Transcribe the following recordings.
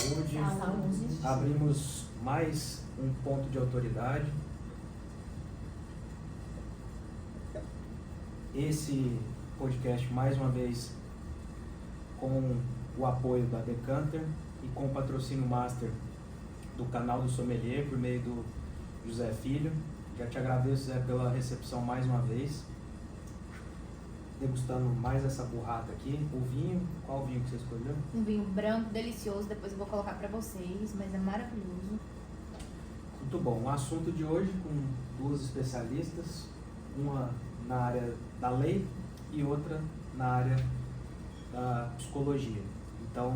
Saúde. Saúde. Abrimos mais um ponto de autoridade. Esse podcast, mais uma vez, com o apoio da Decanter e com o patrocínio master do canal do Sommelier, por meio do José Filho. Já te agradeço, Zé, pela recepção mais uma vez. Degustando mais essa burrata aqui. O vinho, qual vinho que você escolheu? Um vinho branco, delicioso, depois eu vou colocar pra vocês, mas é maravilhoso. Muito bom. O assunto de hoje com duas especialistas, uma na área da lei e outra na área da psicologia. Então,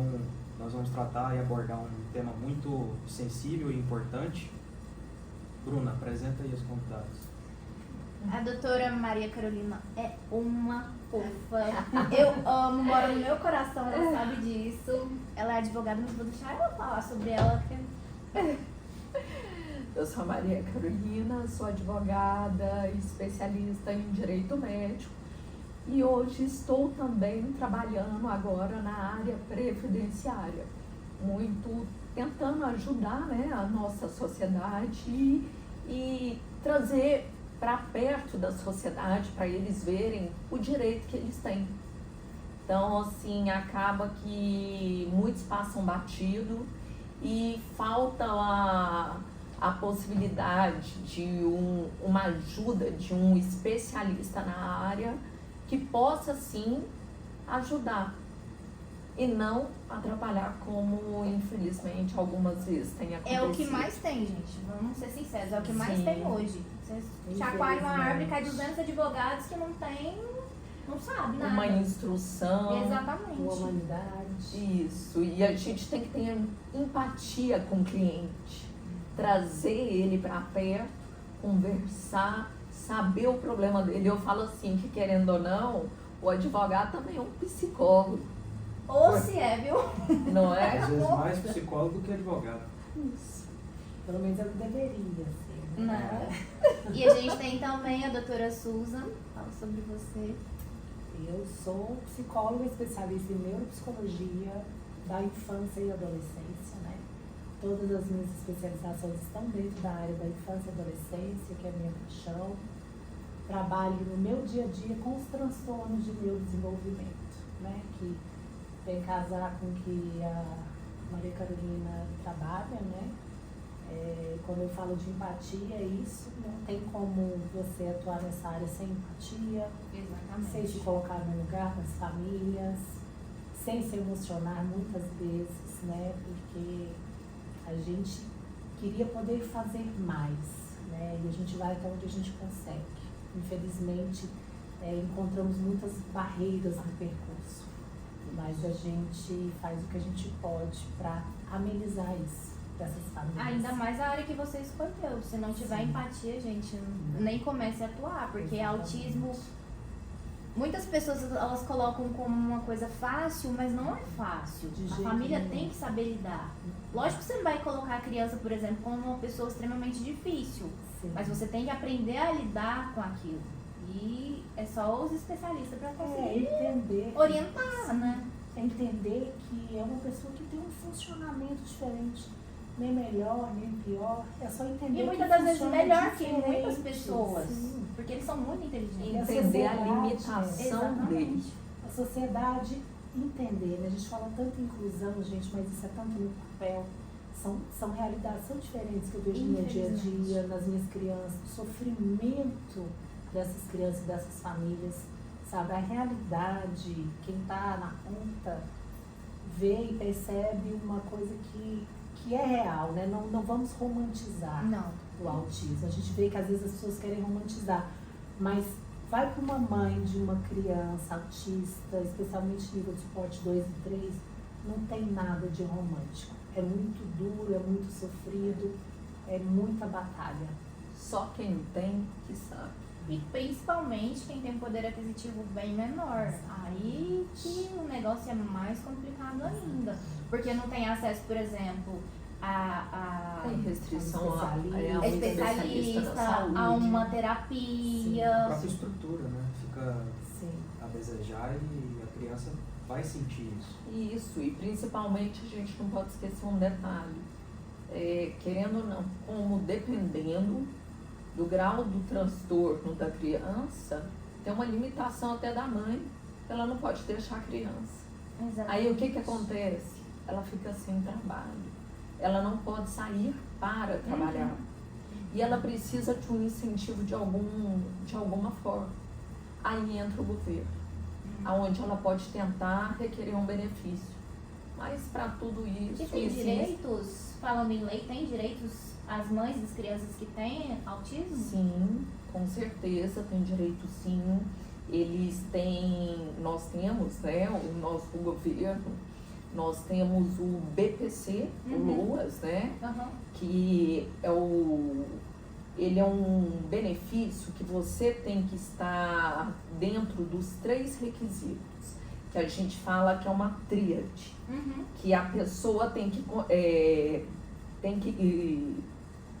nós vamos tratar e abordar um tema muito sensível e importante. Bruna, apresenta aí os convidados. A doutora Maria Carolina é uma fofa. Eu amo, mora no meu coração, ela sabe disso. Ela é advogada, mas vou deixar ela falar sobre ela. Eu sou a Maria Carolina, sou advogada, especialista em direito médico e hoje estou também trabalhando agora na área previdenciária, muito tentando ajudar, né, a nossa sociedade e trazer para perto da sociedade, para eles verem o direito que eles têm. Então, assim, acaba que muitos passam batido e falta a possibilidade de uma ajuda de um especialista na área que possa, sim, ajudar e não atrapalhar, como infelizmente algumas vezes tem acontecido. É o que mais tem, gente. Vamos ser sinceros, é o que mais Sim. tem hoje. Vocês chacoalham uma árvore, cai 200 advogados que não tem, não sabe nada. Uma instrução. Exatamente. Uma humanidade. Isso, e a gente tem que ter empatia com o cliente, trazer ele para perto, conversar, saber o problema dele. Eu falo assim, que querendo ou não, o advogado também é um psicólogo, Ou se é, viu? não é? Às vezes mais psicólogo do que advogado. Isso. Pelo menos eu deveria ser. Não. E a gente tem também a doutora Susan. Fala sobre você. Eu sou psicóloga especialista em neuropsicologia da infância e adolescência, né? Todas as minhas especializações estão dentro da área da infância e adolescência, que é a minha paixão. Trabalho no meu dia a dia com os transtornos de neurodesenvolvimento, né? Que vem casar com o que a Maria Carolina trabalha, né? Quando eu falo de empatia, é isso. Não tem como você atuar nessa área sem empatia, sem se colocar no lugar das famílias, sem se emocionar muitas vezes, né? Porque a gente queria poder fazer mais, né? E a gente vai até onde a gente consegue. Infelizmente, encontramos muitas barreiras no percurso, mas a gente faz o que a gente pode para amenizar isso dessas famílias. Ainda mais a área que você escolheu. Se não tiver Sim. empatia, gente, nem comece a atuar, porque autismo, muitas pessoas elas colocam como uma coisa fácil, mas não é fácil. De A jeito família nenhum. tem que saber lidar. Lógico que você não vai colocar a criança, por exemplo, como uma pessoa extremamente difícil, Sim. mas você tem que aprender a lidar com aquilo. E é só os especialistas para conseguir entender. orientar, né? Entender que é uma pessoa que tem um funcionamento diferente, nem melhor, nem pior. É só entender E muitas que das vezes funciona melhor que diferente. muitas pessoas, Sim. porque eles são muito inteligentes. Entender a sociedade, limitação exatamente. dele. A sociedade entender, né? A gente fala tanto em inclusão, gente, mas isso é tanto no papel. São realidades tão diferentes que eu vejo no meu dia a dia, nas minhas crianças, o sofrimento dessas crianças e dessas famílias, sabe? A realidade, quem está na ponta vê e percebe uma coisa que é real, né? Não vamos romantizar Não. o autismo. A gente vê que às vezes as pessoas querem romantizar, mas vai para uma mãe de uma criança autista, especialmente nível de suporte 2 e 3, não tem nada de romântico. É muito duro, é muito sofrido, é muita batalha. Só quem tem que sabe. E principalmente quem tem poder aquisitivo bem menor. Aí que o negócio é mais complicado ainda. Porque não tem acesso, por exemplo, a Tem restrição a um especialista, especialista da saúde. a uma A terapia. própria estrutura, né? Fica Sim. a desejar e a criança vai sentir isso. Isso, e principalmente a gente não pode esquecer um detalhe. Querendo ou não, como dependendo do grau do transtorno da criança, tem uma limitação até da mãe, ela não pode deixar a criança. Exatamente. Aí o que acontece? Ela fica sem trabalho, ela não pode sair para trabalhar. E ela precisa de um incentivo de alguma forma. Aí entra o governo, aonde ela pode tentar requerer um benefício. Mas para tudo isso... E tem direitos, falando em lei, tem direitos as mães das crianças que têm autismo? Sim, com certeza, tem direito sim. Nós temos, né, o nosso governo, nós temos o BPC, o LOAS, né, que ele é um benefício que você tem que estar dentro dos 3 requisitos, que a gente fala que é uma tríade, que a pessoa tem que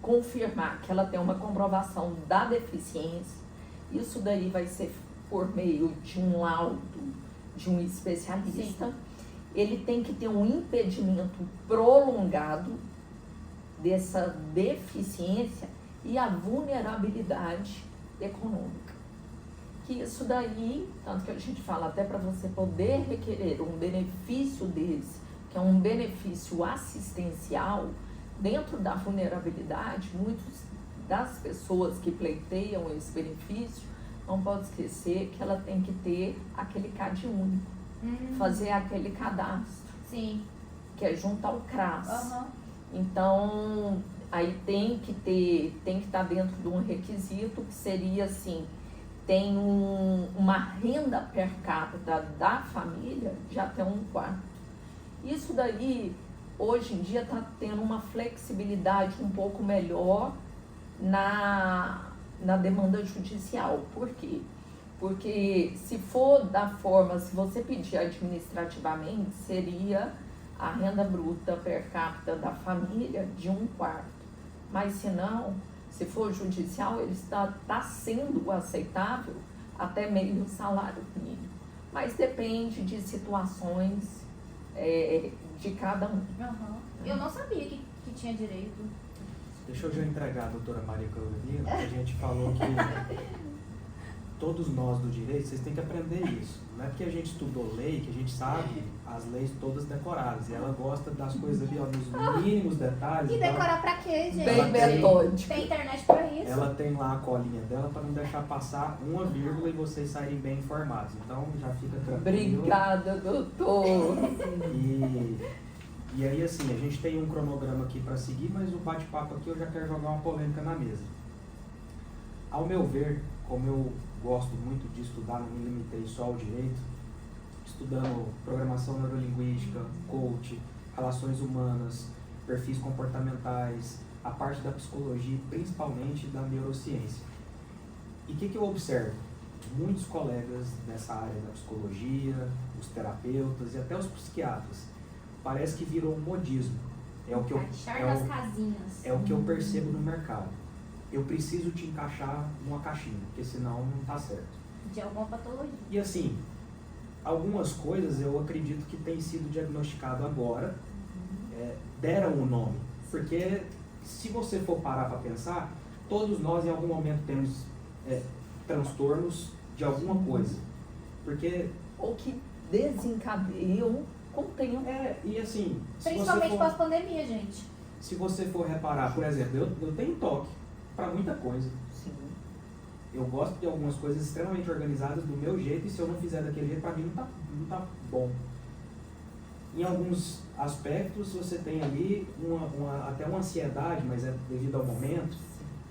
confirmar que ela tem uma comprovação da deficiência. Isso daí vai ser por meio de um laudo de um especialista. Sim. Ele tem que ter um impedimento prolongado dessa deficiência e a vulnerabilidade econômica. Que isso daí, tanto que a gente fala até para você poder requerer um benefício desse, que é um benefício assistencial, dentro da vulnerabilidade, muitas das pessoas que pleiteiam esse benefício, não pode esquecer que ela tem que ter aquele CAD único, fazer aquele cadastro, sim, que é junto ao CRAS. Então, aí tem que estar dentro de um requisito que seria assim, tem uma renda per capita da família de até 1/4. Isso daí, hoje em dia, está tendo uma flexibilidade um pouco melhor na demanda judicial. Por quê? Porque se for da forma, se você pedir administrativamente, seria a renda bruta per capita da família de 1/4. Mas se não, se for judicial, ele está sendo aceitável até meio salário mínimo. Mas depende de situações de cada um. Eu não sabia que tinha direito. Deixa eu já entregar a doutora Maria Carolina, que a gente falou que todos nós do direito, vocês têm que aprender isso. Não é porque a gente estudou lei que a gente sabe as leis todas decoradas. E ela gosta das coisas ali, ó, nos mínimos detalhes. E decorar pra quê, gente? Bem metódico. Tem internet pra isso. Ela tem lá a colinha dela para não deixar passar uma vírgula e vocês saírem bem informados. Então já fica tranquilo. Obrigada, doutor. E aí, assim, a gente tem um cronograma aqui para seguir, mas o bate-papo aqui eu já quero jogar uma polêmica na mesa. Ao meu ver, como eu gosto muito de estudar, não me limitei só ao direito, estudando programação neurolinguística, coach, relações humanas, perfis comportamentais, a parte da psicologia, principalmente da neurociência. E o que eu observo? Muitos colegas dessa área da psicologia, os terapeutas e até os psiquiatras, parece que virou um modismo. É o que eu percebo no mercado. Eu preciso te encaixar numa caixinha, porque senão não está certo. De alguma patologia. E assim, algumas coisas eu acredito que tem sido diagnosticado agora, deram o nome. Porque se você for parar para pensar, todos nós em algum momento temos transtornos de alguma coisa. Porque... Ou que desencadeiam com o tempo. E assim... Principalmente pós-pandemia, gente. Se você for reparar, por exemplo, eu tenho toque para muita coisa. Sim. Eu gosto de algumas coisas extremamente organizadas do meu jeito, e se eu não fizer daquele jeito, para mim não tá bom. Em alguns aspectos você tem ali até uma ansiedade, mas é devido ao momento.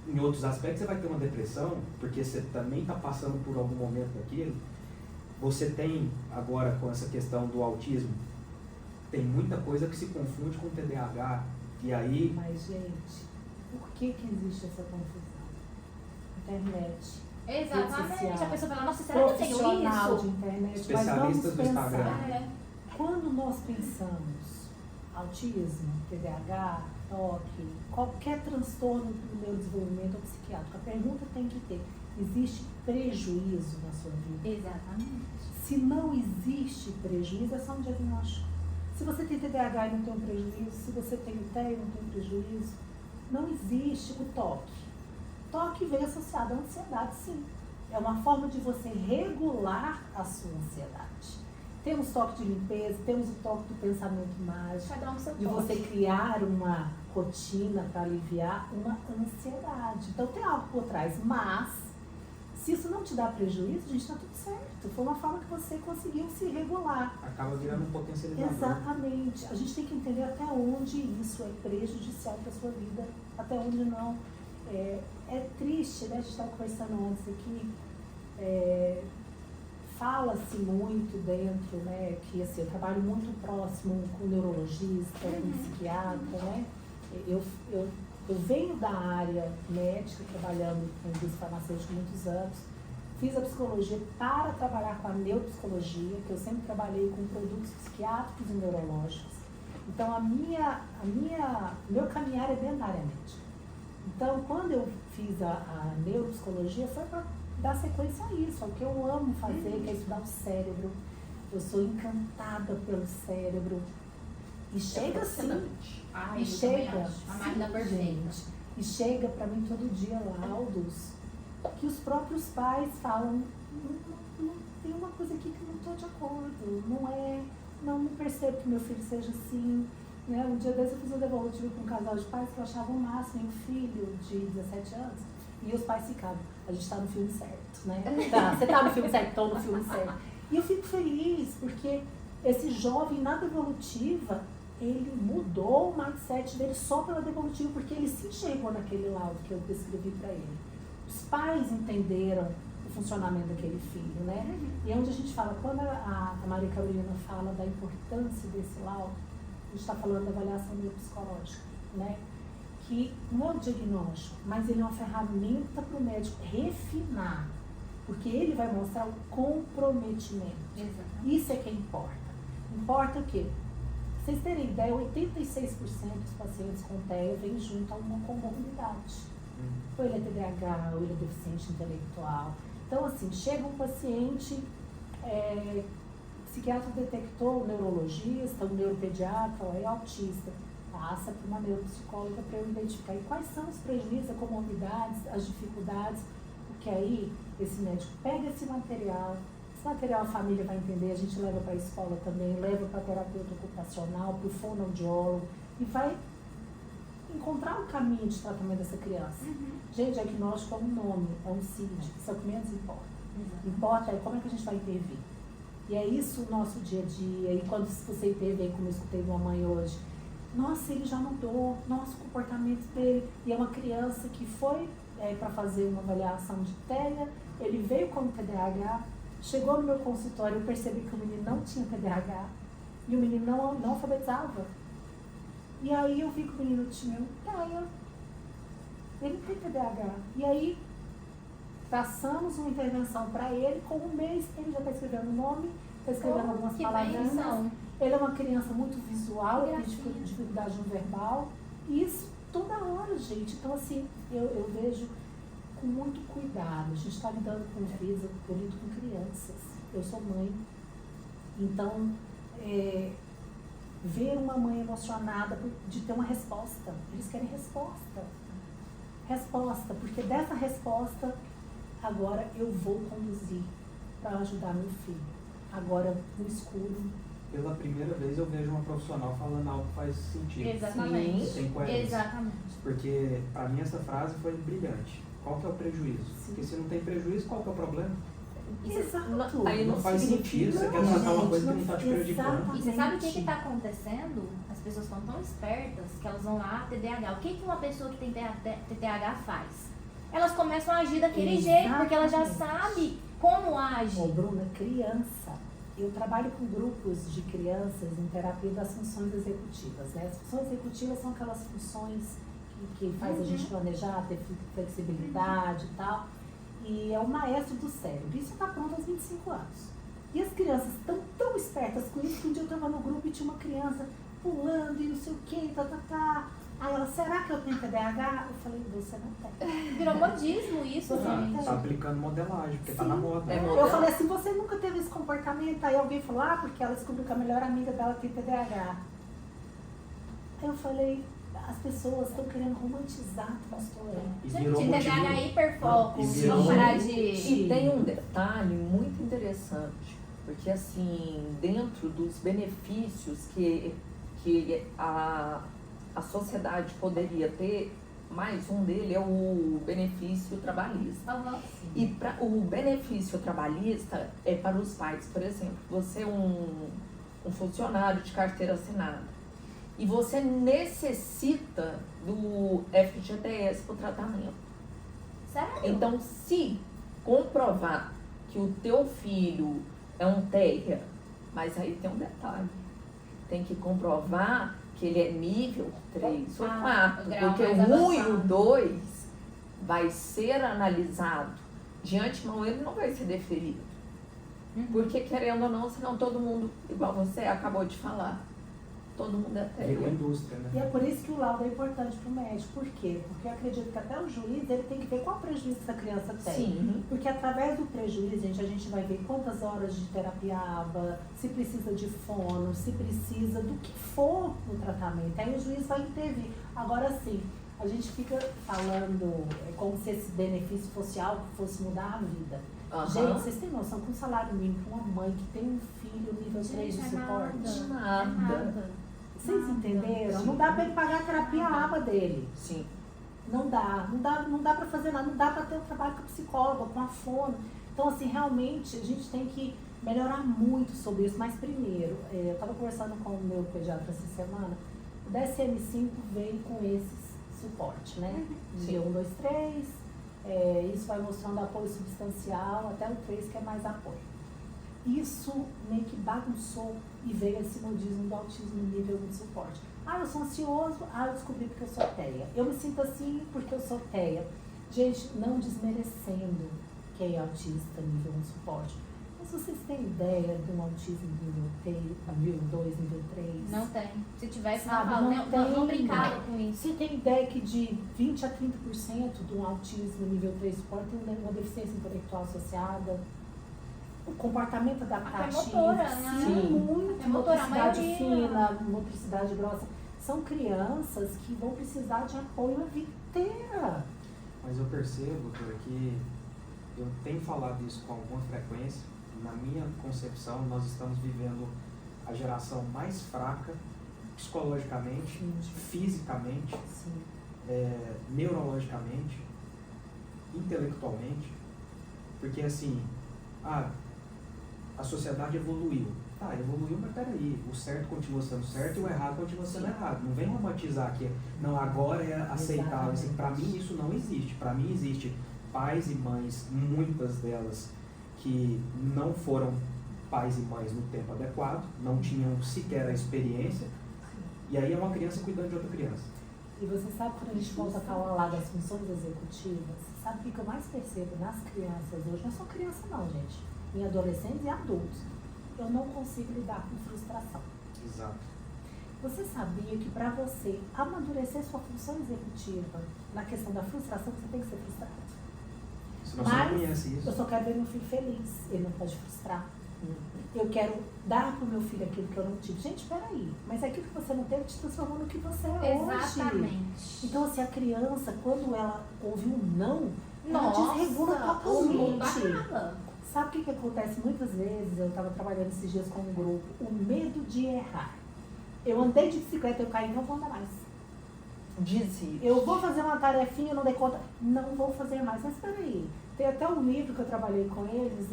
Em outros aspectos você vai ter uma depressão, porque você também está passando por algum momento daquilo. Você tem agora com essa questão do autismo, tem muita coisa que se confunde com TDAH, e aí... Mas, gente, por que existe essa confusão? Internet. Exatamente. A pessoa fala, nossa, será que eu tenho profissional isso? de internet. Especialistas do Instagram. Quando nós pensamos autismo, TDAH, toque, qualquer transtorno do neurodesenvolvimento ou psiquiátrico, a pergunta tem que ter, existe prejuízo na sua vida? Exatamente. Se não existe prejuízo, é só um diagnóstico. Se você tem TDAH e não tem um prejuízo, se você tem TEA e não tem um prejuízo, não existe o toque. Toque vem associado à ansiedade, sim. É uma forma de você regular a sua ansiedade. Temos toque de limpeza, temos o toque do pensamento mágico, Cada um seu de toque. você criar uma rotina para aliviar uma ansiedade. Então tem algo por trás, mas se isso não te dá prejuízo, gente, está tudo certo. Foi uma forma que você conseguiu se regular. Acaba virando um potencializador. Exatamente. A gente tem que entender até onde isso é prejudicial para a sua vida, até onde não. É triste, né? A gente estava conversando antes aqui, fala-se muito dentro, né, que assim, eu trabalho muito próximo com neurologista, com psiquiatra, né? Eu venho da área médica, trabalhando com indústria farmacêutica há muitos anos. Fiz a psicologia para trabalhar com a neuropsicologia, que eu sempre trabalhei com produtos psiquiátricos e neurológicos. Então, meu caminhar é dentro da área médica. Então, quando eu fiz a neuropsicologia, foi para dar sequência a isso, ao que eu amo fazer, que é estudar o cérebro. Eu sou encantada pelo cérebro. E chega assim, Ai, e eu chega, também acho. A máquina sim, perfeita. gente, e chega para mim todo dia laudos que os próprios pais falam, não tem uma coisa aqui que não estou de acordo, não me percebo que meu filho seja assim, né? Um dia desse eu fiz um devolutivo com um casal de pais que eu achava o máximo, um filho de 17 anos, e os pais ficavam, a gente está no filme certo, né? Tá, você está no filme certo, estou no filme certo. E eu fico feliz, porque esse jovem na devolutiva, ele mudou o mindset dele só pela devolutiva, porque ele se enxergou naquele laudo que eu descrevi para ele. Os pais entenderam o funcionamento daquele filho, né? E é onde a gente fala, quando a Maria Carolina fala da importância desse laudo, a gente está falando da avaliação neuropsicológica, né? Que não é o diagnóstico, mas ele é uma ferramenta para o médico refinar, porque ele vai mostrar o comprometimento. Exatamente. Isso é que importa. Importa o quê? Pra vocês terem ideia, 86% dos pacientes com TEA vem junto a uma comorbidade. Ou ele é TDAH, ou ele é deficiente intelectual. Então, assim, chega um paciente, o psiquiatra detectou o neurologista, o neuropediatra, é autista. Passa para uma neuropsicóloga para eu identificar. E quais são os prejuízos, as comorbidades, as dificuldades? Porque aí, esse médico pega esse material a família vai entender, a gente leva para a escola também, leva para terapeuta ocupacional, para o fonoaudiólogo e vai encontrar um caminho de tratamento dessa criança. Gente, diagnóstico é um nome, é um CID, isso é o que menos importa. Importa é como é que a gente vai intervir. E é isso o nosso dia a dia. E quando você intervém, como eu escutei de uma mãe hoje, nossa, ele já mudou, nosso comportamento dele. E é uma criança que foi para fazer uma avaliação de TEA, ele veio com TDAH, chegou no meu consultório, eu percebi que o menino não tinha TDAH e o menino não alfabetizava. E aí eu vi que o menino tinha TEA, ele tem TDAH. E aí traçamos uma intervenção para ele, com um mês ele já está escrevendo o nome, está escrevendo algumas palavras. Ele é uma criança muito visual, ele tem dificuldade no verbal, e isso toda hora, gente. Então, assim, eu vejo com muito cuidado. A gente está lidando com vida, eu lido com crianças. Eu sou mãe. Então, ver uma mãe emocionada de ter uma resposta. Eles querem resposta. Resposta, porque dessa resposta, agora eu vou conduzir para ajudar meu filho. Agora, no escuro. Pela primeira vez eu vejo uma profissional falando algo que faz sentido. Exatamente. Tem coerência. Exatamente. Porque, para mim, essa frase foi brilhante. Qual que é o prejuízo? Sim. Porque se não tem prejuízo, qual que é o problema? Exato. Aí Não faz sentido, você quer tratar uma coisa que não está te prejudicando. E você sabe o que está acontecendo? As pessoas estão tão espertas que elas vão lá, TDAH. O que uma pessoa que tem TDAH faz? Elas começam a agir daquele jeito, porque ela já sabe como age. Ô, Bruna, criança. Eu trabalho com grupos de crianças em terapia das funções executivas, né? As funções executivas são aquelas funções que faz a gente planejar, ter flexibilidade e tal. E é o maestro do cérebro. Isso está pronto aos 25 anos. E as crianças estão tão espertas com isso que um dia eu estava no grupo e tinha uma criança pulando e não sei o que, Aí ela, será que eu tenho TDAH? Eu falei, você não tem. Virou modismo isso, Você não gente. tem. Tá aplicando modelagem, porque tá na moda. É né? moda. Eu falei assim, você nunca teve esse comportamento? Aí alguém falou, porque ela descobriu que a melhor amiga dela tem TDAH. Aí eu falei, as pessoas estão querendo romantizar a transtorno. E Gente, virou TDAH motivo. é hiperfoco. E virou Vamos parar motivo. de... E tem um detalhe muito interessante, porque assim, dentro dos benefícios que a sociedade poderia ter, mais um dele é o benefício trabalhista. Aham. E o benefício trabalhista é para os pais, por exemplo, você é um funcionário de carteira assinada e você necessita do FGTS para o tratamento. Sério? Então, se comprovar que o teu filho é um TEA, mas aí tem um detalhe, tem que comprovar que ele é nível 3 ou 4, o grau porque mais o 1 e o avançado. 2 vai ser analisado. De antemão, ele não vai ser deferido. Uhum. Porque, querendo ou não, senão todo mundo, igual você acabou de falar, todo mundo é Virou TEA. indústria, né? E é por isso que o laudo é importante para o médico. Por quê? Porque eu acredito que até o juiz ele tem que ver qual prejuízo essa criança tem. Sim. Porque através do prejuízo, a gente vai ver quantas horas de terapia ABA, se precisa de fono, se precisa do que for no tratamento. Aí o juiz vai intervir. Agora sim, a gente fica falando como se esse benefício fosse algo que fosse mudar a vida. Aham. Gente, vocês têm noção que um salário mínimo para uma mãe que tem um filho nível 3 de Gente, é suporte? nada. Nada. Vocês entenderam? Sim. Não dá para ele pagar a terapia ABA dele. Sim. Não dá para fazer nada, não dá para ter um trabalho com a psicóloga, com a fono. Então, assim, realmente a gente tem que melhorar muito sobre isso. Mas primeiro, eu estava conversando com o meu pediatra essa semana, o DSM-5 veio com esses suporte, né? De 1, 2, 3, isso vai mostrando apoio substancial, até o 3 que é mais apoio. Isso meio que bagunçou e veio esse modismo do autismo nível 1 de suporte. Eu sou ansioso, eu descobri porque eu sou TEA. Eu me sinto assim porque eu sou TEA. Gente, não desmerecendo quem é autista nível 1 de suporte. Mas vocês têm ideia de um autismo nível 3, nível 2, nível 3? Não tem. Se tivesse, não Sabe, fala. não Não tem. brincava com isso. Você tem ideia que de 20 a 30% de um autismo nível 3 de suporte tem uma deficiência intelectual associada? O comportamento adaptativo, motora, né? sim, Sim. muito, Até motora, a motricidade maioria. fina, motricidade grossa. São crianças que vão precisar de apoio a vida inteira. Mas eu percebo, doutora, que eu tenho falado isso com alguma frequência. Na minha concepção, nós estamos vivendo a geração mais fraca psicologicamente, Sim. fisicamente, Sim. neurologicamente, intelectualmente. Porque assim, a sociedade evoluiu. Evoluiu, mas peraí, o certo continua sendo certo e o errado continua sendo errado. Não vem romantizar que não, agora é aceitável. Assim, para mim isso não existe. Para mim existe pais e mães, muitas delas, que não foram pais e mães no tempo adequado, não tinham sequer a experiência, e aí é uma criança cuidando de outra criança. E você sabe, quando a gente volta a falar lá das funções executivas, sabe o que eu mais percebo nas crianças hoje? Não é só criança não, gente. Em adolescentes e adultos. Eu não consigo lidar com frustração. Exato. Você sabia que para você amadurecer sua função executiva na questão da frustração, você tem que ser frustrado? Senão você não conhece isso. Eu só quero ver meu filho feliz. Ele não pode frustrar. Eu quero dar para o meu filho aquilo que eu não tive. Gente, peraí. Mas aquilo que você não teve te transformou no que você é hoje. Exatamente. Então, assim, a criança, quando ela ouve um não, ela Nossa, desregula o mundo totalmente. acaba. Sabe o que acontece muitas vezes? Eu estava trabalhando esses dias com um grupo. O medo de errar. Eu andei de bicicleta, eu caí, não vou andar mais. Desiste. Eu vou fazer uma tarefinha, eu não dei conta, não vou fazer mais. Mas peraí, tem até um livro que eu trabalhei com eles,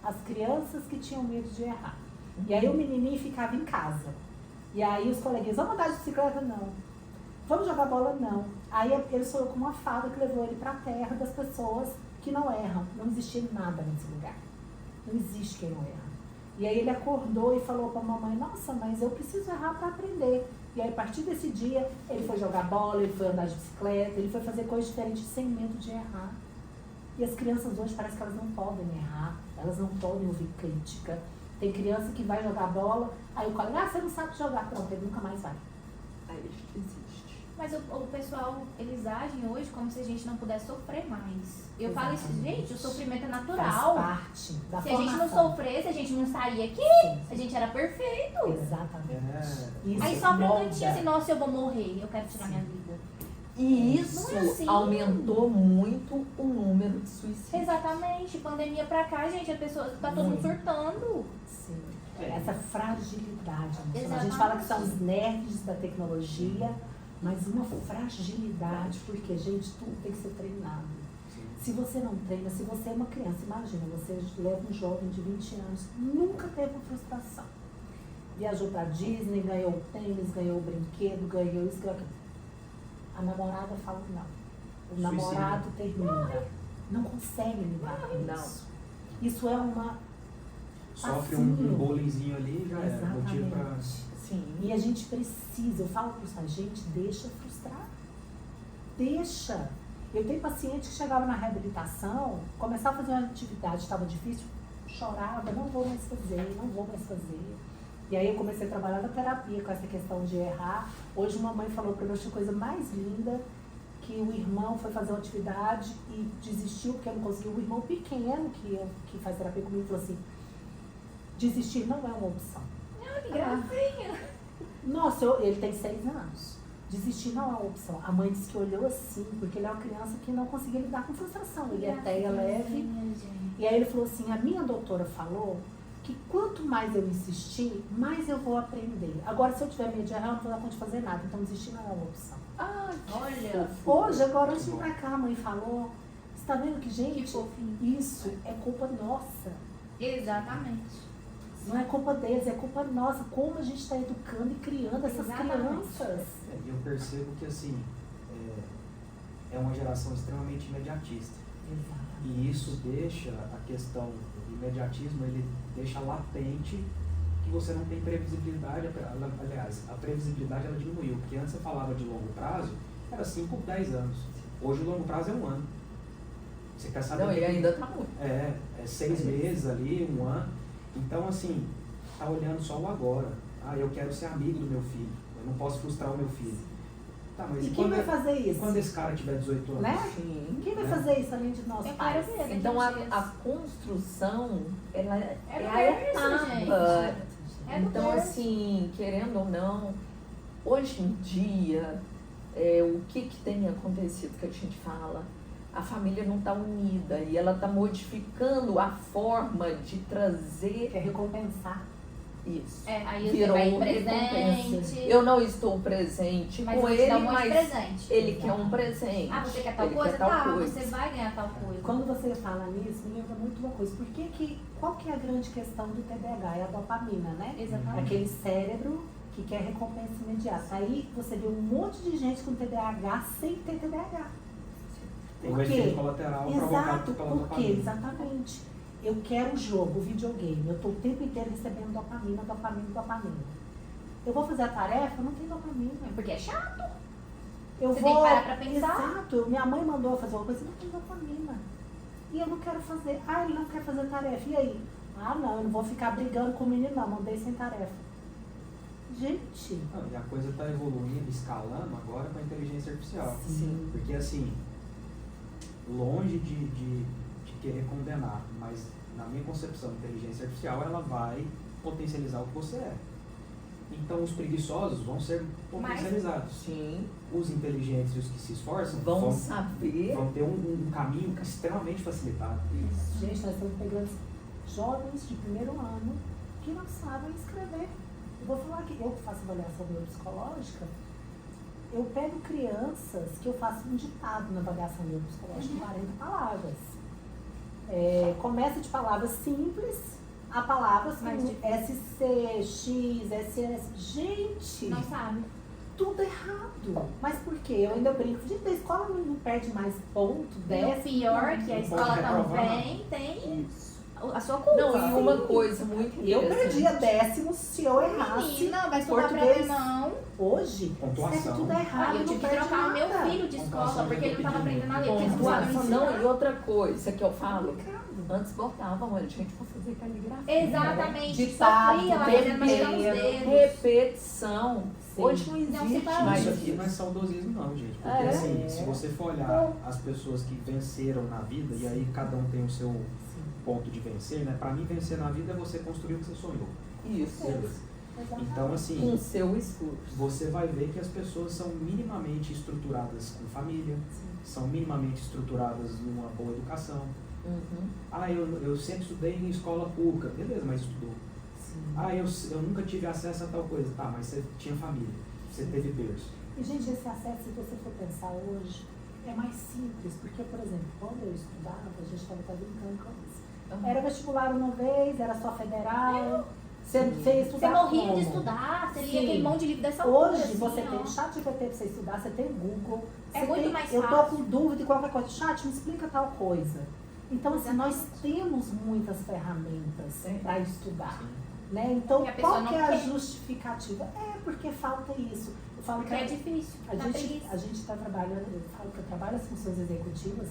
As Crianças que Tinham Medo de Errar. E aí o menininho ficava em casa. E aí os coleguinhas, vamos andar de bicicleta? Não. Vamos jogar bola? Não. Aí ele sonhou com uma fada que levou ele para a terra das pessoas que não erram. Não existia nada nesse lugar. Não existe quem não erra. E aí ele acordou e falou para a mamãe, nossa, mas eu preciso errar para aprender. E aí a partir desse dia, ele foi jogar bola, ele foi andar de bicicleta, ele foi fazer coisas diferentes sem medo de errar. E as crianças hoje parece que elas não podem errar, elas não podem ouvir crítica. Tem criança que vai jogar bola, aí o colega, você não sabe jogar, pronto, ele nunca mais vai. Aí ele desiste. Mas o pessoal, eles agem hoje como se a gente não pudesse sofrer mais. Eu falo isso, Exatamente. gente, o sofrimento é Faz natural. parte da Se a gente não formação. sofresse, a gente não estaria aqui. Sim, A gente era perfeito. Exatamente. Isso Aí só pra molda. cantinho assim, nossa, eu vou morrer, eu quero tirar minha vida. E isso Não é assim. aumentou muito o número de suicídios. Exatamente. Pandemia pra cá, gente, a pessoa tá todo mundo surtando. Sim. Essa fragilidade. A gente Exatamente. fala que são os nerds da tecnologia, mas uma fragilidade, porque, gente, tudo tem que ser treinado. Se você não treina, se você é uma criança, imagina, você leva um jovem de 20 anos, nunca teve uma frustração. Viajou pra Disney, ganhou o tênis, ganhou o brinquedo, ganhou isso, ganhou aquilo. A namorada fala não. O namorado termina. Não consegue lidar com Não. isso. Isso é uma... Sofre Passinho. um bullyingzinho ali e já é motivo pra... Exatamente. Sim. E a gente precisa, eu falo para os pais, gente, deixa frustrar. Deixa. Eu tenho paciente que chegava na reabilitação, começava a fazer uma atividade, estava difícil, chorava, não vou mais fazer, não vou mais fazer. E aí eu comecei a trabalhar na terapia com essa questão de errar. Hoje uma mãe falou para mim, achei a coisa mais linda, que o irmão foi fazer uma atividade e desistiu porque não conseguiu. O irmão pequeno que faz terapia comigo falou assim, desistir não é uma opção. Ah, que gracinha. Nossa, ele tem 6 anos. Desistir não é uma opção. A mãe disse que olhou assim, porque ele é uma criança que não conseguia lidar com frustração. Ele é teia leve. E aí ele falou assim, a minha doutora falou que quanto mais eu insistir, mais eu vou aprender. Agora, se eu tiver medo de errar, eu não vou dar conta de fazer nada. Então, desistir não é uma opção. Ah, Olha. Hoje, agora, antes de ir pra cá, a mãe falou, você tá vendo que, gente, Que fofinho. isso é culpa nossa. Exatamente. Não é culpa deles, é culpa nossa. Como a gente está educando e criando essas Exatamente. crianças. E eu percebo que, assim, é uma geração extremamente imediatista. E isso deixa a questão do imediatismo, ele deixa latente que você não tem previsibilidade. Aliás, a previsibilidade ela diminuiu, porque antes você falava de longo prazo, era 5, 10 anos. Hoje o longo prazo é 1 ano. Você quer saber? não, ele ainda tá muito. É 6 meses ali, 1 ano. Então, assim, tá olhando só o agora. Ah, eu quero ser amigo do meu filho. Eu não posso frustrar o meu filho. Tá, mas E quem vai fazer e isso? quando esse cara tiver 18 anos? Né? Sim. Quem vai né? fazer isso além de nós Eu pais? quero ver daqui Então uns a dias. construção, ela é É a berço, etapa. gente. É do Então, berço. assim, querendo ou não, hoje em dia, o que tem acontecido que a gente fala? A família não está unida e ela está modificando a forma de trazer Quer recompensar. isso. Aí você Virou vai um presente. recompensa. Eu não estou presente Mas com ele ele, dá um monte de mas presente. ele quer um presente. Ah, você quer tal Ele coisa? quer tal Tá, coisa. você vai ganhar tal coisa. Quando você fala nisso, me lembra muito uma coisa. Qual que é a grande questão do TDAH? É a dopamina, né? Exatamente. Aquele cérebro que quer recompensa imediata. Aí você vê um monte de gente com TDAH sem ter TDAH. Tem Por um quê? efeito colateral provocado Exato, pela por quê? dopamina. Exatamente. Eu quero o jogo, o videogame. Eu estou o tempo inteiro recebendo dopamina, dopamina, dopamina. Eu vou fazer a tarefa, eu não tenho dopamina. Porque é chato. Eu Você vou... tem que parar pra pensar. Exato. Minha mãe mandou eu fazer uma coisa, eu não tenho dopamina. E eu não quero fazer. Ah, ele não quer fazer tarefa. E aí? Ah, não, eu não vou ficar brigando com o menino, não. Mandei sem tarefa. Gente. Não, e a coisa está evoluindo, escalando agora com a inteligência artificial. Sim. Porque, assim, longe de querer condenar, mas na minha concepção, a inteligência artificial ela vai potencializar o que você é. Então, os preguiçosos vão ser potencializados. Sim, Os inteligentes e os que se esforçam vão saber. vão ter um caminho extremamente facilitado. Gente, nós estamos pegando jovens de primeiro ano que não sabem escrever. Eu vou falar que eu que faço avaliação neuropsicológica, eu pego crianças que eu faço um ditado na avaliação neuropsicológica, 40 palavras. Começa de palavras simples a palavras Mais como difícil. SC, X, SS. Gente, Não sabe. tudo errado. Mas por quê? Eu ainda brinco. Gente, a escola não perde mais ponto, E o 10. pior que a Não escola pode tá reprovar. bem, tem Isso. a sua culpa. Não, e uma coisa muito Eu interessante. perdia décimos se eu errasse. Menina, vai estudar pra português. mim não. Hoje, Pontuação. escreve tudo errado. Eu tive não que perde trocar o meu nada. filho de escola Pontuação porque ele não tava já tô aprendendo a ler. pedindo. Porque eles não sabem Pontuação, não, ensinar. e outra coisa que eu falo, Complicado. Antes botavam a gente para fazer caligrafia. Exatamente. Ditado, Sofria lá, fazendo machucar os tempero, dedos. repetição. Sim. Hoje não Não se existe faz mais Isso aqui isso. não é saudosismo não, gente. Porque É. assim, se você for olhar as pessoas que venceram na vida, e aí cada um tem o seu Sim. ponto de vencer, né? Pra mim, vencer na vida é você construir o que você sonhou. Isso. Beleza. Exatamente. Então, assim, Com o seu esforço. você vai ver que as pessoas são minimamente estruturadas com família, Sim. são minimamente estruturadas numa boa educação. Ah, eu sempre estudei em escola pública. Beleza, mas estudou. Sim. Ah, eu nunca tive acesso a tal coisa. Tá, mas você tinha família, você teve berço. E, gente, esse acesso, se você for pensar hoje, é mais simples, porque, por exemplo, quando eu estudava, a gente estava brincando com isso. Era vestibular uma vez, era só federal, você ia Você estudar morria como? de estudar, você lia Sim. aquele monte de livro dessa altura. Hoje assim, você ó. tem o chat GPT para você estudar, você tem o Google. É você muito tem, mais eu tô fácil. com dúvida de qualquer coisa. Chat, me explica tal coisa. Então, assim, nós temos muitas ferramentas Sim. para estudar. Assim. Né? Então, E a pessoa qual não que é a quer. justificativa? É porque falta isso. Eu falo Porque é difícil. a dá gente preguiça. está trabalhando, eu falo que eu trabalho as funções executivas,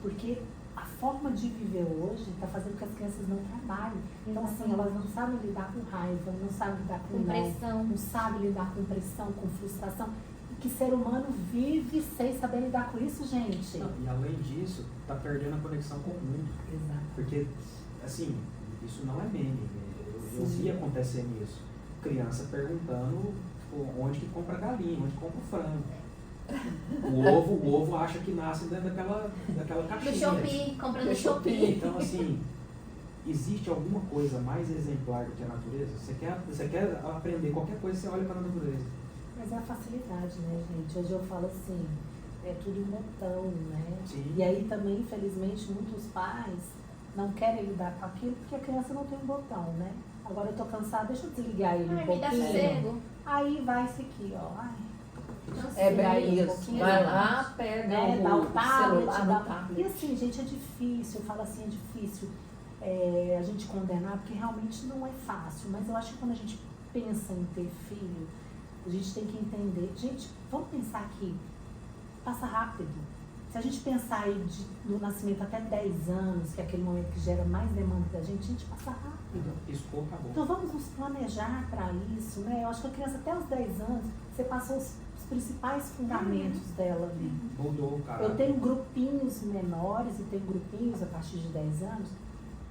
porque a forma de viver hoje está fazendo com que as crianças não trabalhem. Então, assim, elas não sabem lidar com raiva, não sabem lidar com Com não, pressão. não sabem lidar com pressão, com frustração. E que ser humano vive sem saber lidar com isso, gente. Não, e além disso, tá perdendo a conexão com o mundo. Exato. Porque, assim, isso não é meme. Eu Sim. vi acontecendo isso. Criança perguntando tipo, onde que compra galinha, onde compra o frango. O ovo acha que nasce dentro daquela Do caixinha. Shopee, compra no Do Shopee. Então, assim, existe alguma coisa mais exemplar do que a natureza? Você quer aprender qualquer coisa, você olha para a natureza. Mas é a facilidade, né, gente? Hoje eu falo assim, é tudo um botão, né? Sim. E aí também, infelizmente, muitos pais não querem lidar com aquilo porque a criança não tem um botão, né? Agora eu tô cansada, deixa eu desligar ele Ai, um me dá pouquinho. sossego. Aí vai esse aqui, ó. Ai, É bem um isso. pouquinho Vai mais. lá, pega Né? Dá o tablet, celular dá... do tablet. E assim, gente, é difícil, eu falo assim, é difícil a gente condenar, porque realmente não é fácil. Mas eu acho que quando a gente pensa em ter filho, a gente tem que entender. Gente, vamos pensar aqui, passa rápido. Se a gente pensar aí no nascimento até 10 anos, que é aquele momento que gera mais demanda da gente passa rápido. Piscou, acabou. Então vamos nos planejar para isso, né? Eu acho que a criança até os 10 anos, você passou os principais fundamentos dela ali. Mudou, cara. Eu tenho grupinhos menores e tenho grupinhos a partir de 10 anos,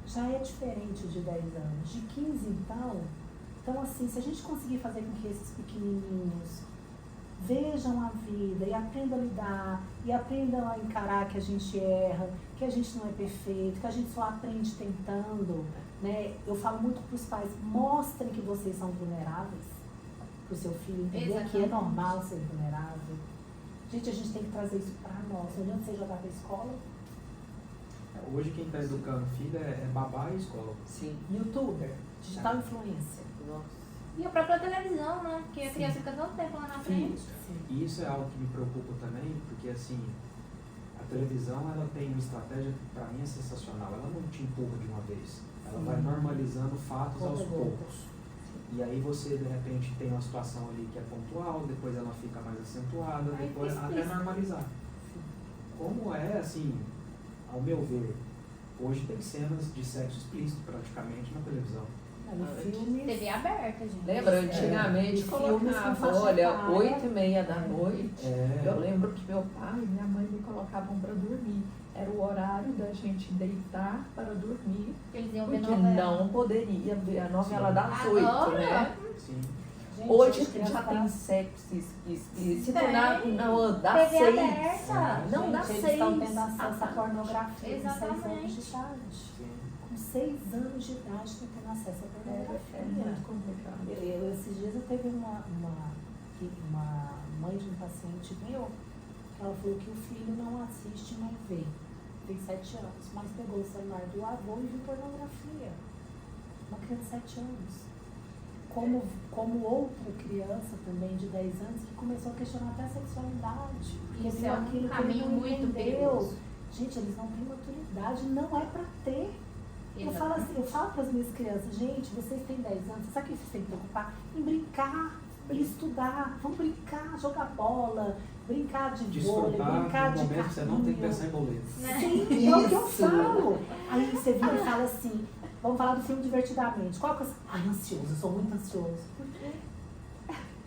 já é diferente de 10 anos. De 15 então assim, se a gente conseguir fazer com que esses pequenininhos vejam a vida e aprendam a lidar, e aprendam a encarar que a gente erra, que a gente não é perfeito, que a gente só aprende tentando, né? Eu falo muito para os pais, mostrem que vocês são vulneráveis para o seu filho, entender que é Exatamente. normal ser vulnerável. Gente, a gente tem que trazer isso para nós. Não adianta você jogar para a escola, Hoje quem está educando filho é babá e escola. Sim. youtuber, digital influencer. Nossa. E a própria televisão, né? Porque a Sim. criança fica tanto tempo lá na frente. E isso é algo que me preocupa também, porque assim, a televisão ela tem uma estratégia que para mim é sensacional. Ela não te empurra de uma vez. Ela Sim. vai normalizando fatos aos Pouco a pouco. poucos. E aí você de repente tem uma situação ali que é pontual, depois ela fica mais acentuada, Aí depois fica até explícito. normalizar. Como é assim, ao meu ver, hoje tem cenas de sexo explícito praticamente na televisão. Aí, filmes, TV aberta, gente. Lembra, É. antigamente E filmes colocava, com faixa olha, etária. 8h30 da noite. É. Eu lembro que meu pai e minha mãe me colocavam para dormir. Era o horário da gente deitar para dormir, Eles iam ver porque novela. não poderia ver a novela Sim. das 8, Agora? né? Sim. gente, Hoje as crianças já tem falam- sexo explícito Tem. das TV 6. aberta. Não dá Gente, eles 6. estão tendo acesso à pornografia com 6 Exatamente. anos de idade. Sim. Com 6 anos de idade estão tendo acesso à É pornografia. muito complicado. Esses dias eu teve uma mãe de um paciente meu, que ela falou que o filho não assiste, não vê. Tem 7 anos, mas pegou o celular do avô e viu pornografia. Uma criança de 7 anos. Como outra criança também de 10 anos que começou a questionar até a sexualidade. Porque Isso viu é um aquilo que ele caminho não muito entendeu. perigoso. Gente, eles não têm maturidade, não é pra ter. Eu falo para as minhas crianças, gente, vocês têm 10 anos, sabe o que vocês têm que preocupar? Em brincar, para ele estudar, vamos brincar, jogar bola, brincar de vôlei, Desfrutar brincar no de momento que você não tem que carrinho. pensar em boleto. Sim, é o que eu Isso. falo. Aí você vira e fala assim, vamos falar do filme Divertidamente. Qual que é? Ai, ansioso, eu sou muito ansioso. Por quê?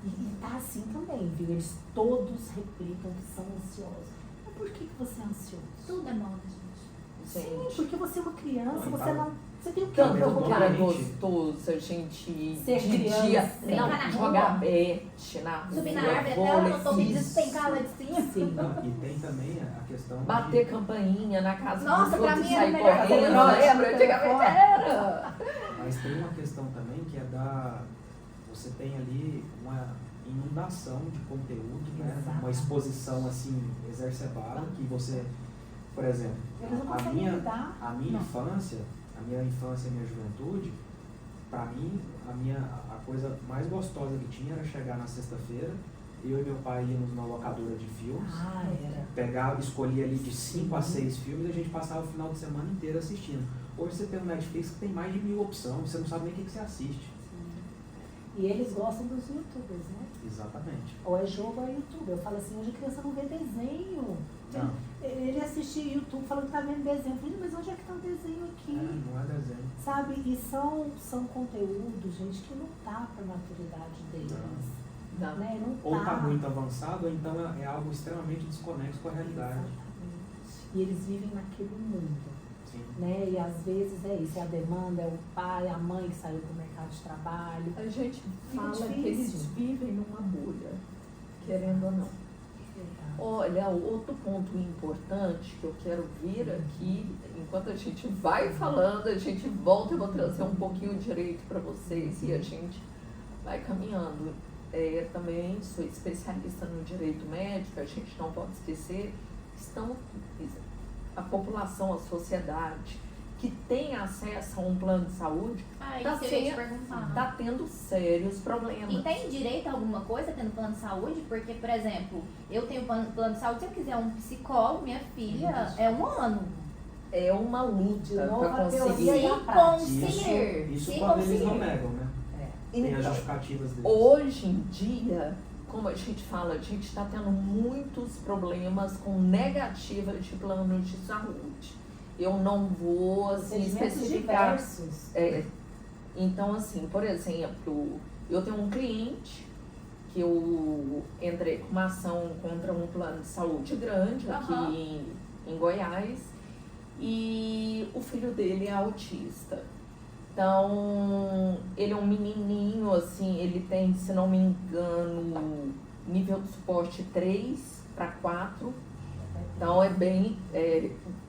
E tá assim também, viu? Eles todos replicam que são ansiosos. Mas por que você é ansioso? Tudo é moda, gente. Sim, porque você é uma criança, Não, você tá. não. Você tem o que Tanto Tanto que era normalmente- gostoso a gente Ser de criança. dia Brincar na jogar rua. bete na rua, Subir na árvore até ela vôlei, não tô me isso. despencar lá de cima. Sim. Não, e tem também a questão Bater de... campainha na casa Nossa, dos pra outros mim e era sair a melhor correndo, coisa. não lembra? Antigamente era. Mas tem uma questão também que é da... Você tem ali uma inundação de conteúdo, né? Exato. Uma exposição assim exacerbada que você, por exemplo, Eles não a conseguem minha, lidar. a minha infância e a minha juventude, pra mim, a coisa mais gostosa que tinha era chegar na sexta-feira, eu e meu pai íamos na locadora de filmes, Ah, era. pegava, escolhia ali de 5 a 6 filmes e a gente passava o final de semana inteiro assistindo. Hoje você tem um Netflix que tem mais de 1000 opções, você não sabe nem o que você assiste. E eles gostam dos youtubers, né? Exatamente. Ou é jogo ou é YouTube. Eu falo assim, hoje a criança não vê desenho. Não, Ele assiste YouTube falando que tá vendo desenho. Eu falei, mas onde é que tá o desenho aqui? não é desenho. Sabe? E são conteúdos, gente, que não tá pra maturidade deles. Não. Né? Não Ou está muito avançado, ou então é algo extremamente desconexo com a realidade. Exatamente. E eles vivem naquele mundo. Sim. Né? E às vezes é isso, é a demanda, é o pai, a mãe que saiu pro mercado de trabalho. A gente Fica fala que difícil. eles vivem numa bolha, querendo ou não. Olha, outro ponto importante que eu quero vir aqui, enquanto a gente vai falando, a gente volta, eu vou trazer um pouquinho de direito para vocês e a gente vai caminhando. Também sou especialista no direito médico, a gente não pode esquecer, a população, a sociedade que tem acesso a um plano de saúde Ai, Tá isso eu ia te sendo- perguntar. está tendo sérios problemas. E tem direito a alguma coisa tendo plano de saúde? Porque, por exemplo, eu tenho plano de saúde, se eu quiser um psicólogo, minha filha, é 1 ano. É uma De luta novo, para a teoria conseguir. e a Se prática. conseguir. Isso se quando eles não conseguir. negam, né? Tem as Então, justificativas deles. hoje em dia, como a gente fala, a gente está tendo muitos problemas com negativa de planos de saúde. Eu não vou assim, Procedimentos especificar. diversos. Então, assim, por exemplo, eu tenho um cliente que eu entrei com uma ação contra um plano de saúde grande aqui Aham. em Goiás e o filho dele é autista. Então, ele é um menininho, assim, ele tem, se não me engano, nível de suporte 3 para 4. Então, é bem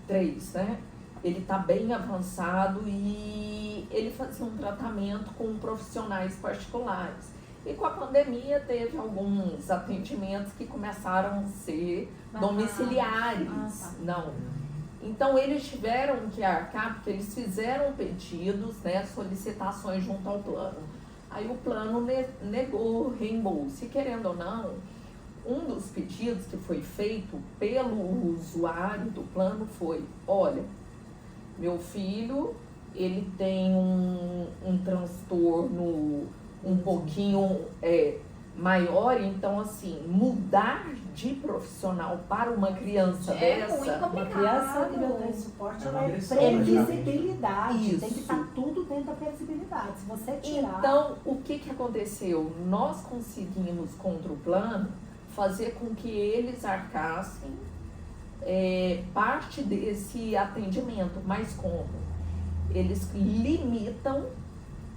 3, né? Ele está bem avançado e ele fazia um tratamento com profissionais particulares. E com a pandemia teve alguns atendimentos que começaram a ser domiciliares. Ah, tá. Não. Então eles tiveram que arcar, porque eles fizeram pedidos, né, solicitações junto ao plano. Aí o plano negou o reembolso. E querendo ou não, um dos pedidos que foi feito pelo usuário do plano foi, olha, meu filho, ele tem um transtorno um pouquinho maior, então assim, mudar de profissional para uma criança É muito dessa, Uma complicado. criança nível 3 suporte, É uma ela é agressão, previsibilidade. Isso. Tem que estar tudo dentro da previsibilidade. Se você tirar. Então, o que aconteceu? Nós conseguimos, contra o plano, fazer com que eles arcassem parte desse atendimento, mas como? Eles limitam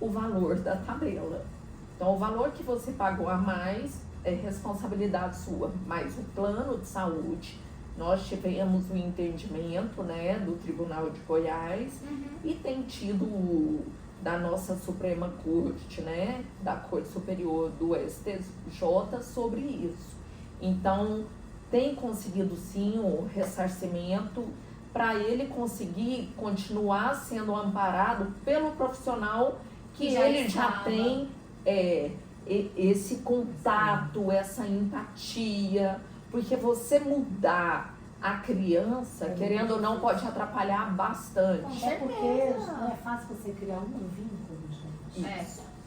o valor da tabela. Então, o valor que você pagou a mais é responsabilidade sua, mas o plano de saúde, nós tivemos um entendimento, né, do Tribunal de Goiás, e tem tido da nossa Suprema Corte, né, da Corte Superior do STJ sobre isso. Então, tem conseguido sim o ressarcimento para ele conseguir continuar sendo amparado pelo profissional que Já ele já estava. tem esse contato, essa empatia, porque você mudar a criança, querendo ou não, pode atrapalhar bastante. Com É porque certeza. não é fácil você criar um vínculo, gente. É.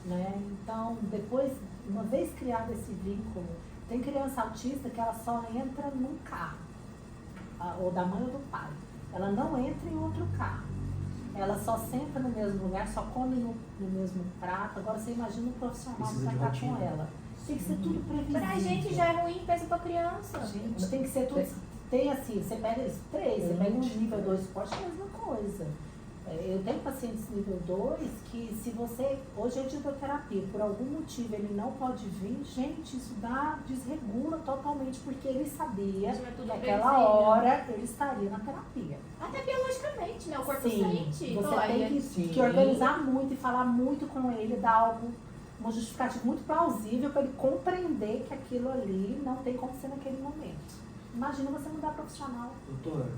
né? Então, depois, uma vez criado esse vínculo, tem criança autista que ela só entra num carro, ou da mãe ou do pai. Ela não entra em outro carro. Ela só senta no mesmo lugar, só come no mesmo prato. Agora você imagina um profissional que Precisa vai de estar rotina. com ela. Tem que ser tudo previsível. Pra gente já é ruim, pensa pra criança. Gente, tem que ser tudo. Tem assim, você pega os 3, você pega um nível 2 suporte, é a mesma coisa. Eu tenho pacientes nível 2 que se você, hoje é de terapia, por algum motivo ele não pode vir, gente, isso desregula totalmente, porque ele sabia Isso é tudo que naquela previsível. hora ele estaria na terapia. Até biologicamente, né? O corpo Sim, sente. você Pô, tem aí que organizar muito e falar muito com ele, dar algo, uma justificativa muito plausível para ele compreender que aquilo ali não tem como ser naquele momento. Imagina você mudar profissional. Doutora,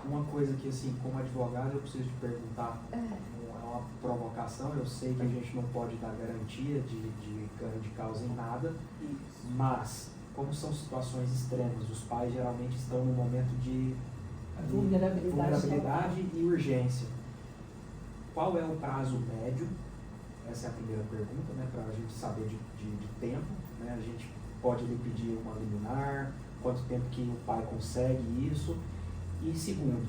uma coisa que, assim, como advogado, eu preciso te perguntar, é uma provocação, eu sei que a gente não pode dar garantia de ganho de causa em nada, mas, como são situações extremas, os pais geralmente estão num momento de vulnerabilidade e urgência. Qual é o prazo médio? Essa é a primeira pergunta, né, para a gente saber de tempo, né? A gente pode lhe pedir uma liminar, quanto tempo que o pai consegue isso. E segundo,